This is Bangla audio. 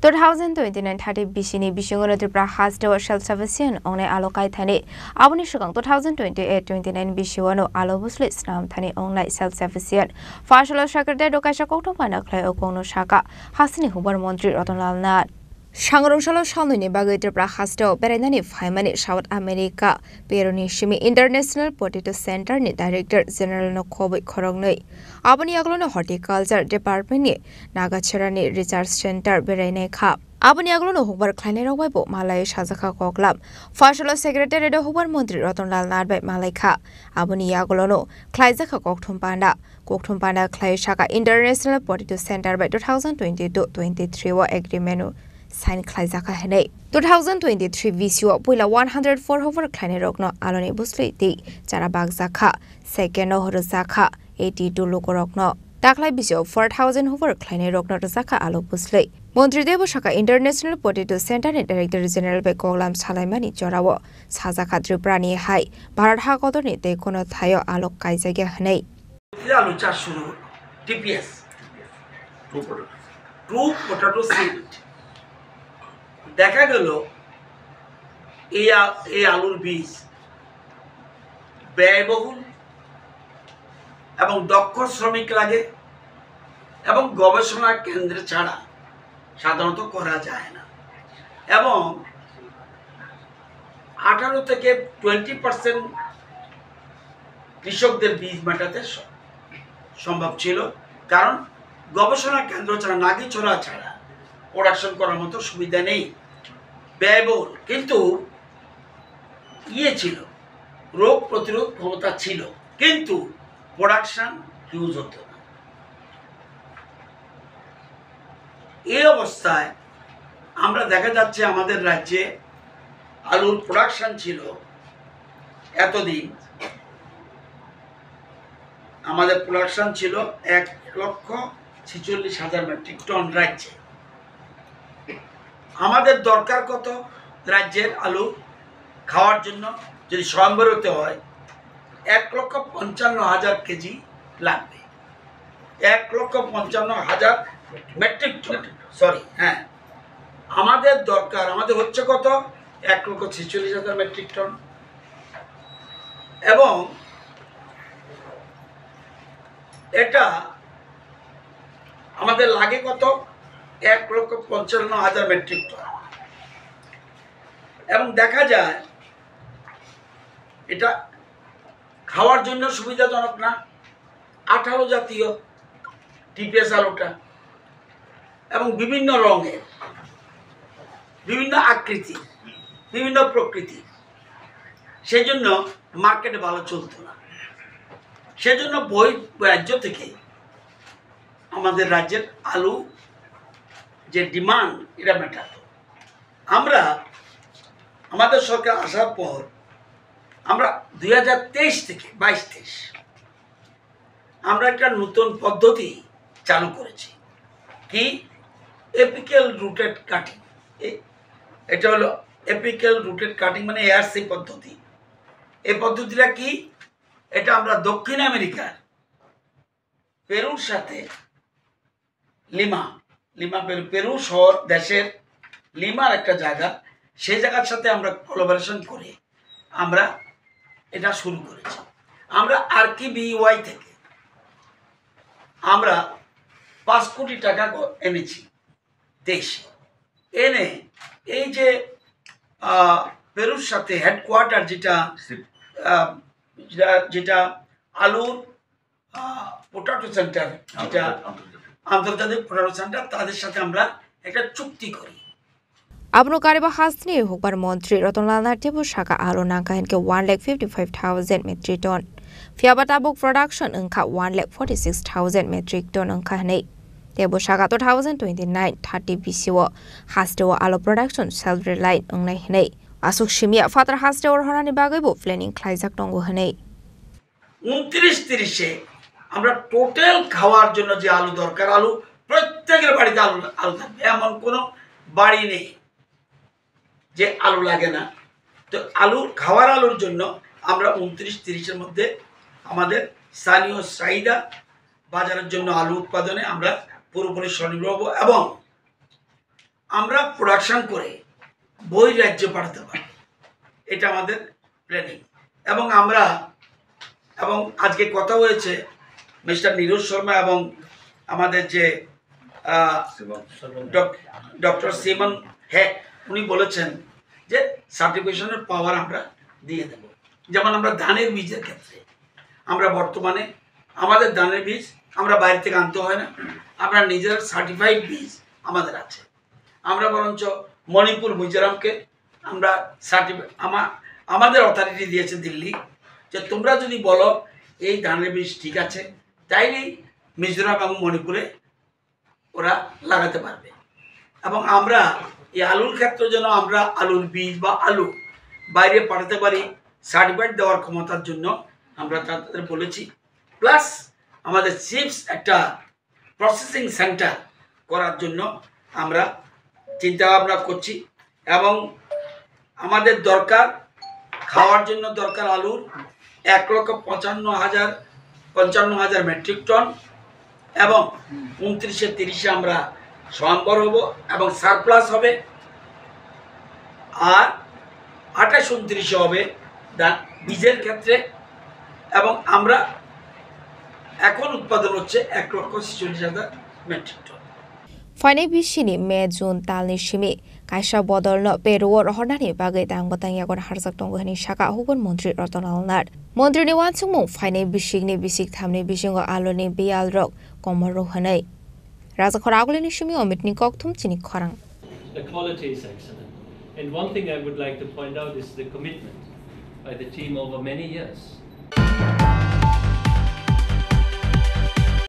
2029 bisini bisingono tripra hasto self sufficient ongne alokai thani aboni sugang 2028-29 bisiwano alo busli snam thani onglai self sufficient fashalo secretary dokasha kokto pana khlai okongno shaka hasini hubar montri Ratonlal Nath Shangrongshalo Shaluni Bagay Tripra Hasto Berenani Faimani South America Peroni Shimi International Potato Center ni Director General no Kobe Korongnoi Abani Aglono Horticulture Department ni Nagachirani Research Center Berene Kap Abani Aglono Hubar Klanero Webo Malay Shazaka Koklam Fashalo Secretary do Hubar Montri Ratonlal Nath by Malayka Abani Aglono Klaizaka Koktumpanda Klai Shaka International Potato Center by 2022-23 wa agreement Sign Klaizaka Hene 2023 VCO Puila 104 over Klanerokno Aloni Busli Di Jarabag Zaka Second Horozaka 82 Lokorokno Daklai Bisio 4000 over Klanerokno Zaka Alo Busli Montri Debo Shaka International Potato Center and Director General Bekolam Salaimani Jorawo Sazaka Triprani Hai Bharat Hakodoni De Kono Thayo Alok Kaizaga Hane আলু চাষ শুরু টিপিএস ট্রু পটেটো সিড দেখা গেল এই আলুর বীজ ব্যয়বহুল এবং দক্ষ শ্রমিক লাগে এবং গবেষণা কেন্দ্রে ছাড়া সাধারণত করা যায় না এবং 18 থেকে 20% কৃষকদের বীজ মেটাতে সম্ভব ছিল কারণ গবেষণা কেন্দ্র ছাড়া নাগিছড়া ছাড়া প্রোডাকশন করার মতো সুবিধা নেই ব্যয়বহুল কিন্তু ছিল রোগ প্রতিরোধ ক্ষমতা ছিল কিন্তু প্রোডাকশন হিউজ হতো না এই অবস্থায় আমরা দেখা যাচ্ছে আমাদের রাজ্যে আলুর প্রোডাকশন ছিল এতদিন আমাদের প্রোডাকশন ছিল 1,46,000 মেট্রিক টন রাজ্যে আমাদের দরকার কত রাজ্যের আলু খাওয়ার জন্য যদি স্বয়ম্বর হতে হয় 1,55,000 কেজি লাগবে 1,55,000 মেট্রিক টন হ্যাঁ আমাদের দরকার আমাদের হচ্ছে কত 1,46,000 মেট্রিক টন এবং এটা আমাদের লাগে কত 1,55,000 মেট্রিক টন এবং দেখা যায় এটা খাওয়ার জন্য সুবিধাজনক না 18 জাতীয় টিপিএস আলুটা এবং বিভিন্ন রঙের বিভিন্ন আকৃতি বিভিন্ন প্রকৃতি সেজন্য মার্কেটে ভালো চলতো না সেজন্য রাজ্য থেকে আমাদের রাজ্যের আলু যে ডিমান্ড এটা মেটাতো আমরা আমাদের সরকার আসার পর আমরা 2023 থেকে 22-23 আমরা একটা নতুন পদ্ধতি চালু করেছি কি এপিক্যাল রুটেড কাটিং এটা হলো এপিক্যাল রুটেড কাটিং মানে এআরসি পদ্ধতি এই পদ্ধতিটা কি এটা আমরা দক্ষিণ আমেরিকার পেরুর সাথে লিমা পেরু শহর দেশের লিমার একটা জায়গা সেই জায়গার সাথে আমরা কোলাবোরেশন করে আমরা এটা শুরু করেছি আমরা RKBY থেকে আমরা 5 কোটি টাকা এনেছি দেশে এনে এই যে পেরুর সাথে হেডকোয়ার্টার যেটা আলুর পোটাটো সেন্টার যেটা আন্তর্জাতিক পোটাটো সেন্টার তাদের সাথে আমরা একটা চুক্তি করি Abno Kariba Hasni Hubar Montri Ratonlal Nath Debo Shaka Alo Nangkahenke 1,55,000 metric ton Fiabatabuk production Unka 1,46,000 metric ton Unkahne Debo Shaka 2029-30 BCO Hastewo Alo production self-reliant Ungnehne Asuk Shimia Father Hastewo Horani Bagaibo Flening Klaizak Tongo Hane 29-30 আমরা টোটাল খাওয়ার জন্য যে আলু দরকার আলু প্রত্যেকের বাড়িতে আলু থাকবে এমন কোনো বাড়ি নেই যে আলু লাগে না তো আলু খাওয়ার আলুর জন্য আমরা 29-30 এর মধ্যে আমাদের স্থানীয় চাহিদা বাজারের জন্য আলু উৎপাদনে আমরা পুরোপুরি স্বনির্ভর হব এবং আমরা প্রোডাকশন করে বই রাজ্যে পাঠাতে পারি, এটা আমাদের প্ল্যানিং। এবং আজকে কথা হয়েছে মিস্টার নীরজ শর্মা এবং আমাদের যে ডক্টর সিমন হ্যাক, উনি বলেছেন যে সার্টিফিকেশনের পাওয়ার আমরা দিয়ে দেব। যেমন আমরা ধানের বীজের ক্ষেত্রে আমরা বর্তমানে আমাদের ধানের বীজ আমরা বাইরে থেকে আনতে হয় না, আমরা নিজের সার্টিফাইড বীজ আমাদের আছে। আমরা বরঞ্চ মণিপুর, মিজোরামকে আমরা আমাদের অথরিটি দিয়েছে দিল্লি, যে তোমরা যদি বলো এই ধানের বীজ ঠিক আছে, তাইলেই মিজোরাম এবং মণিপুরে ওরা লাগাতে পারবে। এবং আমরা এই আলুর ক্ষেত্রে যেন আমরা আলুর বীজ বা আলু বাইরে পাঠাতে পারি, সার্টিফাইড দেওয়ার ক্ষমতার জন্য আমরা তাদের বলেছি। প্লাস আমাদের চিপস একটা প্রসেসিং সেন্টার করার জন্য আমরা চিন্তা ভাবনা করছি। এবং আমাদের দরকার, খাওয়ার জন্য দরকার আলুর 1,55,000 মেট্রিক টন, এবং 29-30 আমরা স্বয়ম্বর হব এবং সারপ্লাস হবে, আর 28-29 হবে বীজের ক্ষেত্রে। এবং আমরা এখন উৎপাদন হচ্ছে 1,46,000 metric ton. Fine bishini May June talni shimi kaisa bodol no peru rohonani bagai tang batang yagon harsak tonggani shaka hugon montri Ratonal Nar montri ni wansungmung fine bishigni bisik thamni bisingo aloni bial rok komor rohanai raja khoragulini shimi omitni kokthum chini khorang. The quality is excellent, and one thing I would like to point out is the commitment by the team over many years